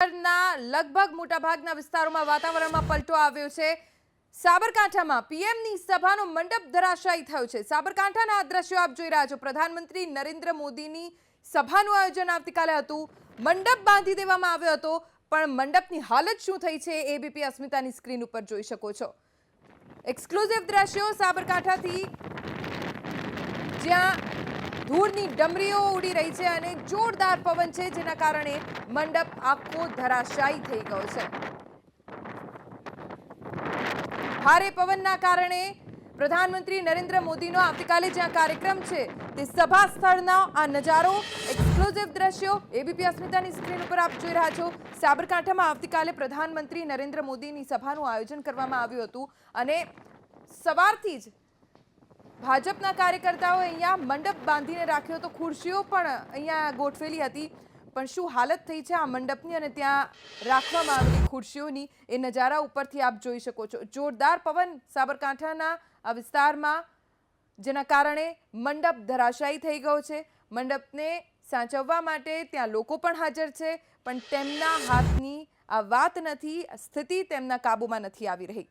લગભગ મોટાભાગના વિસ્તારોમાં વાતાવરણમાં પલટો આવ્યો છે। સાબરકાંઠામાં પીએમની સભાનો મંડપ ધરાશાયી થયો છે। સાબરકાંઠાના આ દ્રશ્યો આપ જોઈ રહ્યા છો। પ્રધાનમંત્રી નરેન્દ્ર મોદીની સભાનું આયોજન આવતીકાલે હતું। મંડપ બાંધી દેવામાં આવ્યો હતો, પણ મંડપની હાલત શું થઈ છે એબીપી અસ્મિતાની સ્ક્રીન ઉપર જોઈ શકો છો। એક્સક્લુઝિવ દ્રશ્યો સાબરકાંઠાથી, જ્યાં ધૂળની ડમરીઓ ઉડી રહી છે અને જોરદાર પવન છે, જેના કારણે મંડપ આખો ધરાશાયી થઈ ગયો છે। ભારે પવનના કારણે પ્રધાનમંત્રી નરેન્દ્ર મોદીનો આવતીકાલે જ્યાં કાર્યક્રમ છે તે સભા સ્થળનો આ નજારો, એક્સક્લુઝિવ દ્રશ્યો એબીપી અસ્મિતાની સ્ક્રીન ઉપર આપ જોઈ રહ્યા છો। સાબરકાંઠામાં આવતીકાલે પ્રધાનમંત્રી નરેન્દ્ર મોદીની સભાનું આયોજન કરવામાં આવ્યું હતું અને સવારથી જ ભાજપના કાર્યકર્તાઓ અહીંયા મંડપ બાંધીને રાખ્યો હતો। ખુરશીઓ પણ અહીંયા ગોઠવેલી હતી, પણ શું હાલત થઈ છે આ મંડપની અને ત્યાં રાખવામાં આવેલી ખુરશીઓની એ નજારા ઉપરથી આપ જોઈ શકો છો। જોરદાર પવન સાબરકાંઠાના આ વિસ્તારમાં, જેના કારણે મંડપ ધરાશાયી થઈ ગયો છે। મંડપને સાચવવા માટે ત્યાં લોકો પણ હાજર છે, પણ તેમના હાથની આ વાત નથી, સ્થિતિ તેમના કાબૂમાં નથી આવી રહી।